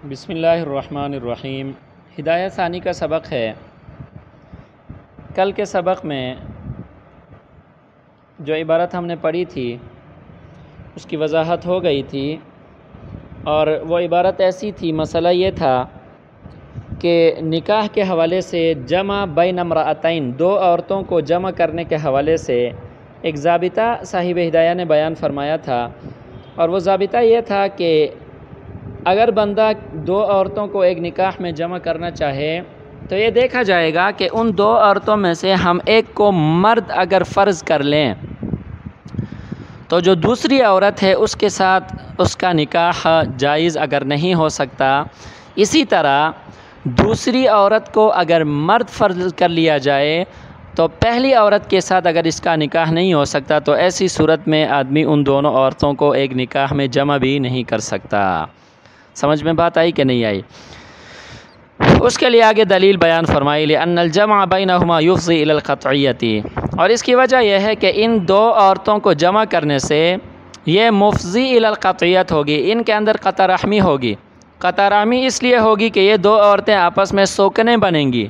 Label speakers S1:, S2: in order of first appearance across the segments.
S1: بسم اللہ الرحمن الرحیم۔ ہدایہ ثانی کا سبق ہے۔ کل کے سبق میں جو عبارت ہم نے پڑھی تھی اس کی وضاحت ہو گئی تھی، اور وہ عبارت ایسی تھی، مسئلہ یہ تھا کہ نکاح کے حوالے سے جمع بین امرأتین، دو عورتوں کو جمع کرنے کے حوالے سے ایک ضابطہ صاحب ہدایہ نے بیان فرمایا تھا، اور وہ ضابطہ یہ تھا کہ اگر بندہ دو عورتوں کو ایک نکاح میں جمع کرنا چاہے تو یہ دیکھا جائے گا کہ ان دو عورتوں میں سے ہم ایک کو مرد اگر فرض کر لیں تو جو دوسری عورت ہے اس کے ساتھ اس کا نکاح جائز اگر نہیں ہو سکتا، اسی طرح دوسری عورت کو اگر مرد فرض کر لیا جائے تو پہلی عورت کے ساتھ اگر اس کا نکاح نہیں ہو سکتا تو ایسی صورت میں آدمی ان دونوں عورتوں کو ایک نکاح میں جمع بھی نہیں کر سکتا۔ سمجھ میں بات آئی کہ نہیں آئی؟ اس کے لیے آگے دلیل بیان فرمائی، لأن الجمع بینہما یفضی الی القطعیۃ، اور اس کی وجہ یہ ہے کہ ان دو عورتوں کو جمع کرنے سے یہ مفضی الی القطعیۃ ہوگی، ان کے اندر قطع رحمی ہوگی۔ قطع رحمی اس لیے ہوگی کہ یہ دو عورتیں آپس میں سوکنے بنیں گی،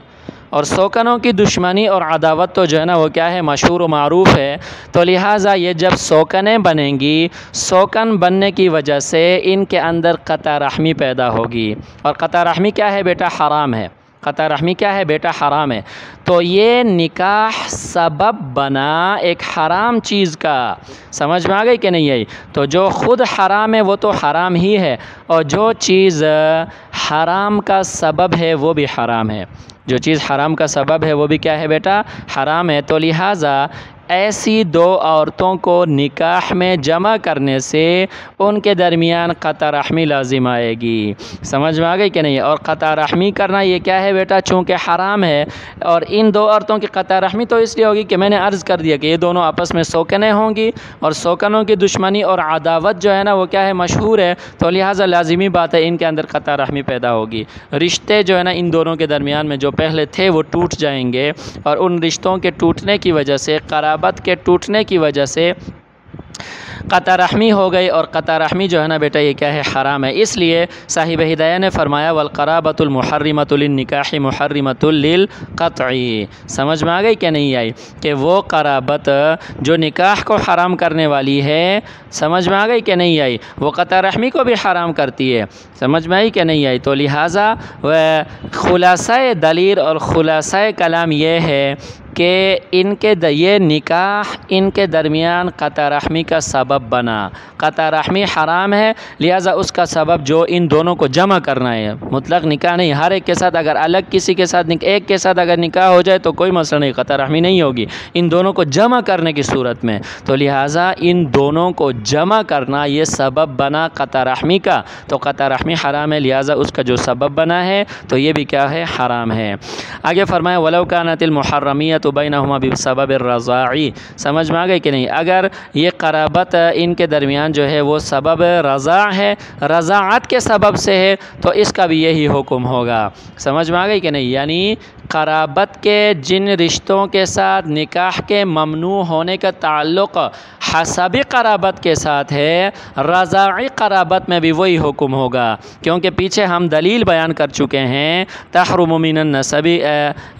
S1: اور سوکنوں کی دشمنی اور عداوت تو جو ہے نا وہ کیا ہے، مشہور و معروف ہے، تو لہٰذا یہ جب سوکنیں بنیں گی، سوکن بننے کی وجہ سے ان کے اندر قطع رحمی پیدا ہوگی، اور قطع رحمی کیا ہے بیٹا؟ حرام ہے۔ قطع رحمی کیا ہے بیٹا؟ حرام ہے۔ تو یہ نکاح سبب بنا ایک حرام چیز کا، سمجھ میں آ گئی کہ نہیں آئی؟ تو جو خود حرام ہے وہ تو حرام ہی ہے، اور جو چیز حرام کا سبب ہے وہ بھی حرام ہے۔ جو چیز حرام کا سبب ہے وہ بھی کیا ہے بیٹا؟ حرام ہے۔ تو لہٰذا ایسی دو عورتوں کو نکاح میں جمع کرنے سے ان کے درمیان قطع رحمی لازم آئے گی۔ سمجھ میں آ گئی کہ نہیں؟ اور قطع رحمی کرنا یہ کیا ہے بیٹا؟ چونکہ حرام ہے، اور ان دو عورتوں کی قطع رحمی تو اس لیے ہوگی کہ میں نے عرض کر دیا کہ یہ دونوں آپس میں سوکنے ہوں گی، اور سوکنوں کی دشمنی اور عداوت جو ہے نا وہ کیا ہے؟ مشہور ہے، تو لہٰذا لازمی بات ہے ان کے اندر قطع رحمی پیدا ہوگی۔ رشتے جو ہے نا ان دونوں کے درمیان میں جو پہلے تھے وہ ٹوٹ جائیں گے، اور ان رشتوں کے ٹوٹنے کی وجہ سے، قرابت کے ٹوٹنے کی وجہ سے قطع رحمی ہو گئی، اور قطع رحمی جو ہے نا بیٹا یہ کیا ہے؟ حرام ہے۔ اس لیے صاحب ہدایہ نے فرمایا والقرابۃ المحرمۃ للنکاح محرمۃ للقطع۔ سمجھ میں آ گئی کہ نہیں آئی؟ کہ وہ قرابت جو نکاح کو حرام کرنے والی ہے، سمجھ میں آ گئی کہ نہیں آئی؟ وہ قطع رحمی کو بھی حرام کرتی ہے۔ سمجھ میں آئی کہ نہیں آئی؟ تو لہٰذا خلاصہ دلیل اور خلاصہ کلام یہ ہے کہ یہ نکاح ان کے درمیان قطع رحمی کا سبب بنا۔ قطع رحمی حرام ہے، لہٰذا اس کا سبب جو ان دونوں کو جمع کرنا ہے، مطلق نکاح نہیں، ہر ایک کے ساتھ اگر الگ کسی کے ساتھ ایک کے ساتھ اگر نکاح ہو جائے تو کوئی مسئلہ نہیں، قطع رحمی نہیں ہوگی، ان دونوں کو جمع کرنے کی صورت میں۔ تو لہٰذا ان دونوں کو جمع کرنا یہ سبب بنا قطع رحمی کا، تو قطع رحمی حرام ہے، لہٰذا اس کا جو سبب بنا ہے تو یہ بھی کیا ہے؟ حرام ہے۔ آگے فرمایا وَلَوْ كَانَتِ الْمُحَرَّمِيَّةُ بَيْنَهُمَا بِسَبَبِ الرَّضَاعِ۔ سمجھ میں آ گئی کہ نہیں؟ اگر یہ قرابت ان کے درمیان جو ہے وہ سبب رضاع ہے، رضاعت کے سبب سے ہے، تو اس کا بھی یہی حکم ہوگا۔ سمجھ میں آ گئی کہ نہیں؟ یعنی قرابت کے جن رشتوں کے ساتھ نکاح کے ممنوع ہونے کا تعلق حسبی قرابت کے ساتھ ہے، رضاعی قرابت میں بھی وہی حکم ہوگا، کیونکہ پیچھے ہم دلیل بیان کر چکے ہیں تحرم من النسب،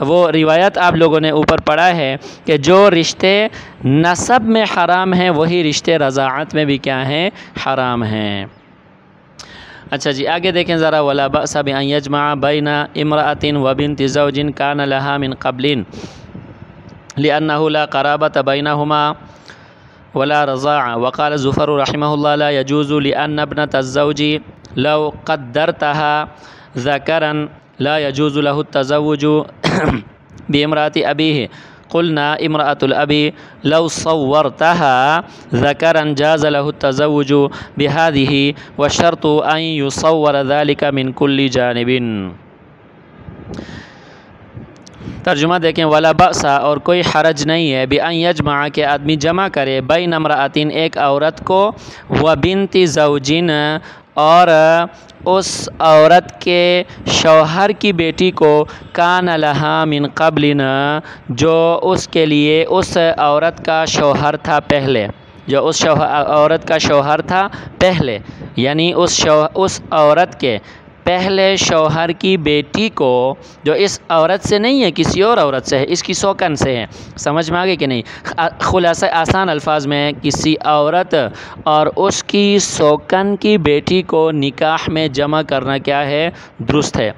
S1: وہ روایت آپ لوگوں نے اوپر پڑھا ہے کہ جو رشتے نسب میں حرام ہیں وہی رشتے رضاعت میں بھی کیا ہیں؟ حرام ہیں۔ اچھا جی آگے دیکھیں ذرا، ولا بأس بأن يجمع بين امرأة وبنت زوج كان لها من قبل لأنه لا قرابة بينهما ولا رضاعة، وقال زفر رحمه الله لا يجوز لأن ابنة الزوج لو قدرتها ذكرا لا يجوز له التزوج بامرأة أبيه، قلنا امرأة الأب لو صورتها ذكرا جاز له التزوج بهذه، والشرط أن يصور ذلك من كل جانب۔ ترجمہ دیکھیں، ولا بأس، اور کوئی حرج نہیں ہے، بأن یجمع، کہ آدمی جمع کرے، بین امرأتین، ایک عورت کو، و بنت زوجین، اور اس عورت کے شوہر کی بیٹی کو، کان لہا من قبل، جو اس کے لیے اس عورت کا شوہر تھا پہلے، جو اس عورت کا شوہر تھا پہلے، یعنی اس عورت کے پہلے شوہر کی بیٹی کو، جو اس عورت سے نہیں ہے کسی اور عورت سے ہے، اس کی سوکن سے ہے، سمجھ میں آگے کہ نہیں؟ خلاصہ آسان الفاظ میں کسی عورت اور اس کی سوکن کی بیٹی کو نکاح میں جمع کرنا کیا ہے؟ درست ہے۔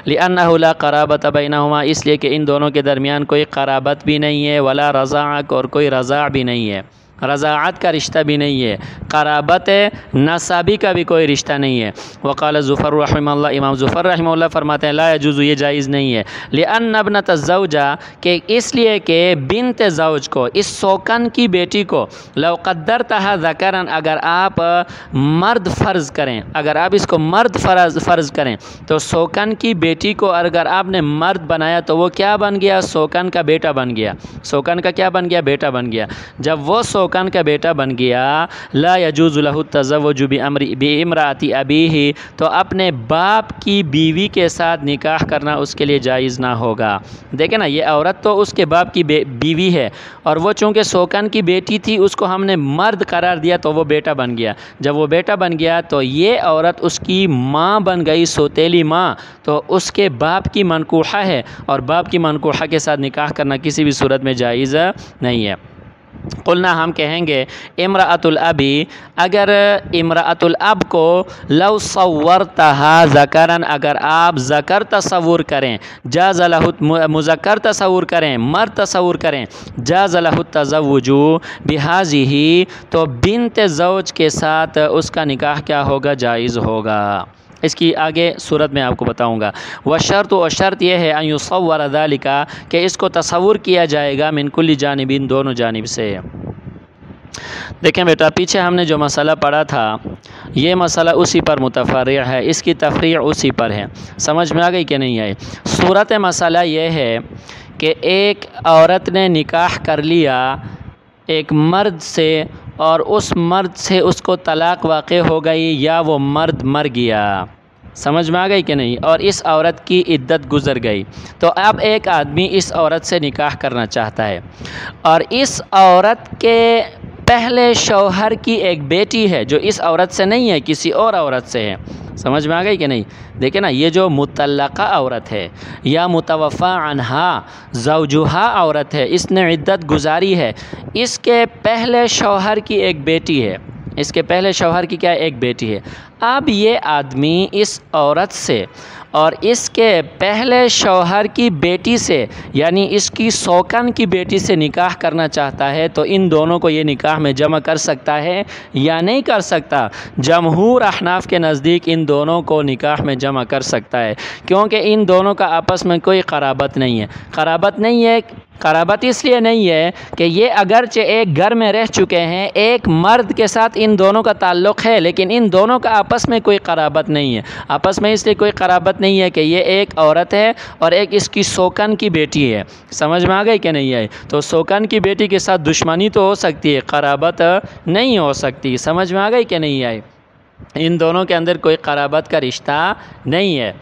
S1: لِأَنَّهُ لَا قَرَابَةَ بَيْنَهُمَا، اس لیے کہ ان دونوں کے درمیان کوئی قرابت بھی نہیں ہے، ولا رضاعت، اور کوئی رضاع بھی نہیں ہے، رضاعت کا رشتہ بھی نہیں ہے، قرابت نسبی کا بھی کوئی رشتہ نہیں ہے۔ وقال ظفر رحمہ اللہ، امام ظفر رحمہ اللہ فرماتے ہیں لا يجوز، یہ جائز نہیں ہے، لأن ابنۃ الزوجہ، کہ اس لیے کہ بنت زوج کو، اس سوکن کی بیٹی کو، لو قدرتها ذکرا، اگر آپ مرد فرض کریں، اگر آپ اس کو مرد فرض کریں تو سوکن کی بیٹی کو اگر آپ نے مرد بنایا تو وہ کیا بن گیا؟ سوکن کا بیٹا بن گیا۔ سوکن کا کیا بن گیا؟ بیٹا بن گیا۔ جب وہ سوکن کا بیٹا بن گیا، لا يجوز له التزوج بامرأة ابیہ، تو اپنے باپ کی بیوی کے ساتھ نکاح کرنا اس کے لیے جائز نہ ہوگا۔ دیکھیں نا، یہ عورت تو اس کے باپ کی بیوی ہے، اور وہ چونکہ سوکن کی بیٹی تھی اس کو ہم نے مرد قرار دیا تو وہ بیٹا بن گیا۔ جب وہ بیٹا بن گیا تو یہ عورت اس کی ماں بن گئی، سوتیلی ماں، تو اس کے باپ کی منکوحہ ہے، اور باپ کی منکوحہ کے ساتھ نکاح کرنا کسی بھی صورت میں جائز نہیں ہے۔ قلنا، ہم کہیں گے امرأۃ الابی، اگر امرأۃ الاب کو لو صورتها ذکرن، اگر آپ ذکر تصور کریں، جاز له، مذکر تصور کریں، مرد تصور کریں، جاز له التزوج بهذه، تو بنت زوج کے ساتھ اس کا نکاح کیا ہوگا؟ جائز ہوگا۔ اس کی آگے صورت میں آپ کو بتاؤں گا۔ وشرط، اور شرط یہ ہے ان یصور ذلک، کہ اس کو تصور کیا جائے گا من کل جانب، دونوں جانب سے۔ دیکھیں بیٹا، پیچھے ہم نے جو مسئلہ پڑھا تھا یہ مسئلہ اسی پر متفرع ہے، اس کی تفریع اسی پر ہے، سمجھ میں آ گئی کہ نہیں آئی؟ صورت مسئلہ یہ ہے کہ ایک عورت نے نکاح کر لیا ایک مرد سے، اور اس مرد سے اس کو طلاق واقع ہو گئی، یا وہ مرد مر گیا، سمجھ میں آ گئی کہ نہیں؟ اور اس عورت کی عدت گزر گئی، تو اب ایک آدمی اس عورت سے نکاح کرنا چاہتا ہے، اور اس عورت کے پہلے شوہر کی ایک بیٹی ہے جو اس عورت سے نہیں ہے، کسی اور عورت سے ہے، سمجھ میں آ گئی کہ نہیں؟ دیکھیں نا، یہ جو مطلقہ عورت ہے یا متوفی عنہا زوجہا عورت ہے، اس نے عدت گزاری ہے، اس کے پہلے شوہر کی ایک بیٹی ہے، اس کے پہلے شوہر کی کیا ایک بیٹی ہے۔ اب یہ آدمی اس عورت سے اور اس کے پہلے شوہر کی بیٹی سے، یعنی اس کی سوکن کی بیٹی سے نکاح کرنا چاہتا ہے، تو ان دونوں کو یہ نکاح میں جمع کر سکتا ہے یا نہیں کر سکتا؟ جمہور احناف کے نزدیک ان دونوں کو نکاح میں جمع کر سکتا ہے، کیونکہ ان دونوں کا آپس میں کوئی قرابت نہیں ہے۔ قرابت نہیں ہے، قرابت اس لیے نہیں ہے کہ یہ اگرچہ ایک گھر میں رہ چکے ہیں، ایک مرد کے ساتھ ان دونوں کا تعلق ہے، لیکن ان دونوں کا آپس میں کوئی قرابت نہیں ہے۔ آپس میں اس لیے کوئی قرابت نہیں ہے کہ یہ ایک عورت ہے اور ایک اس کی سوکن کی بیٹی ہے، سمجھ میں آ گئی کہ نہیں آئی؟ تو سوکن کی بیٹی کے ساتھ دشمنی تو ہو سکتی ہے، قرابت نہیں ہو سکتی، سمجھ میں آ گئی کہ نہیں آئی؟ ان دونوں کے اندر کوئی قرابت کا رشتہ نہیں ہے،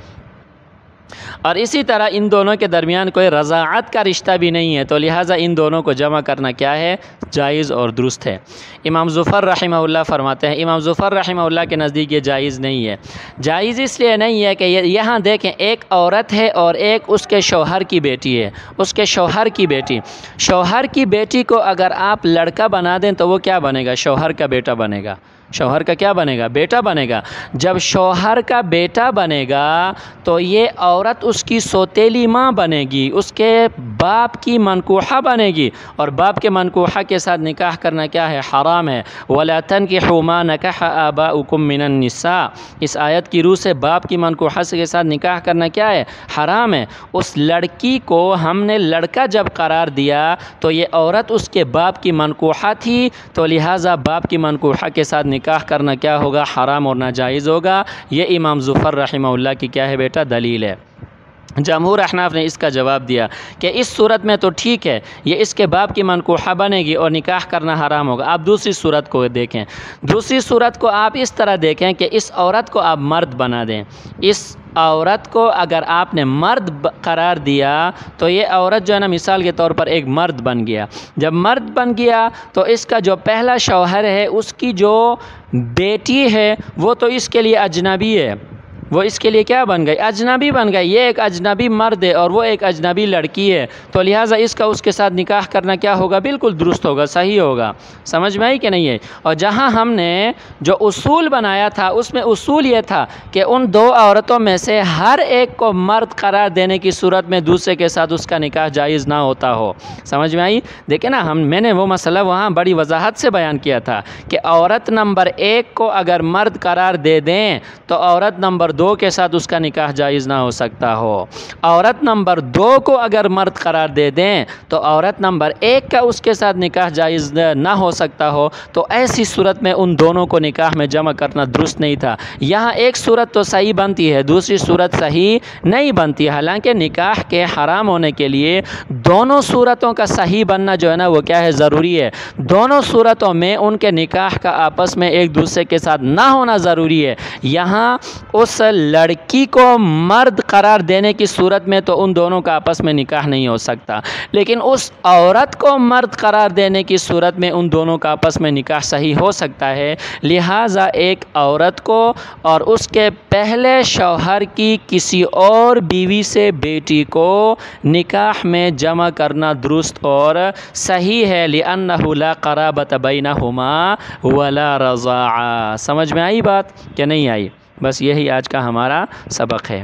S1: اور اسی طرح ان دونوں کے درمیان کوئی رضاعت کا رشتہ بھی نہیں ہے، تو لہٰذا ان دونوں کو جمع کرنا کیا ہے؟ جائز اور درست ہے۔ امام ظفر رحمہ اللہ فرماتے ہیں، امام ظفر رحمہ اللہ کے نزدیک یہ جائز نہیں ہے۔ جائز اس لیے نہیں ہے کہ یہاں دیکھیں، ایک عورت ہے اور ایک اس کے شوہر کی بیٹی ہے، اس کے شوہر کی بیٹی، شوہر کی بیٹی کو اگر آپ لڑکا بنا دیں تو وہ کیا بنے گا؟ شوہر کا بیٹا بنے گا، شوہر کا کیا بنے گا؟ بیٹا بنے گا۔ جب شوہر کا بیٹا بنے گا تو یہ عورت اس کی سوتیلی ماں بنے گی، اس کے باپ کی منکوحہ بنے گی، اور باپ کے منکوحہ کے ساتھ نکاح کرنا کیا ہے؟ حرام ہے۔ وَلَا تَنْكِحُوا مَا نَكَحَ آبَاؤُكُم مِّنَ النِّسَاءِ، اس آیت کی روح سے باپ کی منکوحہ کے ساتھ نکاح کرنا کیا ہے؟ حرام ہے۔ اس لڑکی کو ہم نے لڑکا جب قرار دیا تو یہ عورت اس کے باپ کی منکوحہ تھی، تو لہٰذا باپ کی منکوحہ کے ساتھ نکاح کرنا کیا ہوگا؟ حرام اور ناجائز ہوگا۔ یہ امام ظفر رحمہ اللہ کی کیا ہے بیٹا؟ دلیل ہے۔ جمہور احناف نے اس کا جواب دیا کہ اس صورت میں تو ٹھیک ہے، یہ اس کے باپ کی منکوحہ بنے گی اور نکاح کرنا حرام ہوگا۔ آپ دوسری صورت کو دیکھیں، دوسری صورت کو آپ اس طرح دیکھیں کہ اس عورت کو آپ مرد بنا دیں۔ اس عورت کو اگر آپ نے مرد قرار دیا تو یہ عورت جو ہے نا، مثال کے طور پر ایک مرد بن گیا۔ جب مرد بن گیا تو اس کا جو پہلا شوہر ہے، اس کی جو بیٹی ہے وہ تو اس کے لیے اجنبی ہے، وہ اس کے لیے کیا بن گئی؟ اجنبی بن گئی. یہ ایک اجنبی مرد ہے اور وہ ایک اجنبی لڑکی ہے، تو لہٰذا اس کا اس کے ساتھ نکاح کرنا کیا ہوگا؟ بالکل درست ہوگا، صحیح ہوگا. سمجھ میں آئی کہ نہیں ہے؟ اور جہاں ہم نے جو اصول بنایا تھا اس میں اصول یہ تھا کہ ان دو عورتوں میں سے ہر ایک کو مرد قرار دینے کی صورت میں دوسرے کے ساتھ اس کا نکاح جائز نہ ہوتا ہو. سمجھ میں آئی؟ دیکھیں نا، میں نے وہ مسئلہ وہاں بڑی وضاحت سے بیان کیا تھا کہ عورت نمبر 1 کو اگر مرد قرار دے دیں تو عورت نمبر 2 کے ساتھ اس کا نکاح جائز نہ ہو سکتا ہو. عورت نمبر 2 کو اگر مرد قرار دے دیں تو عورت نمبر 1 کا اس کے ساتھ نکاح جائز نہ ہو سکتا ہو. تو ایسی صورت میں ان دونوں کو نکاح میں جمع کرنا درست نہیں تھا. یہاں ایک صورت تو صحیح بنتی ہے، دوسری صورت صحیح نہیں بنتی. حالانکہ نکاح کے حرام ہونے کے لیے دونوں صورتوں کا صحیح بننا جو ہے نا وہ کیا ہے؟ ضروری ہے. دونوں صورتوں میں ان کے نکاح کا آپس میں ایک دوسرے کے ساتھ نہ ہونا ضروری ہے. یہاں اس لڑکی کو مرد قرار دینے کی صورت میں تو ان دونوں کا آپس میں نکاح نہیں ہو سکتا، لیکن اس عورت کو مرد قرار دینے کی صورت میں ان دونوں کا آپس میں نکاح صحیح ہو سکتا ہے. لہٰذا ایک عورت کو اور اس کے پہلے شوہر کی کسی اور بیوی سے بیٹی کو نکاح میں جمع کرنا درست اور صحیح ہے، لِأَنَّهُ لَا قَرَابَةَ بَيْنَهُمَا وَلَا رَضَاعَةَ. سمجھ میں آئی بات کہ نہیں آئی؟ بس یہی آج کا ہمارا سبق ہے.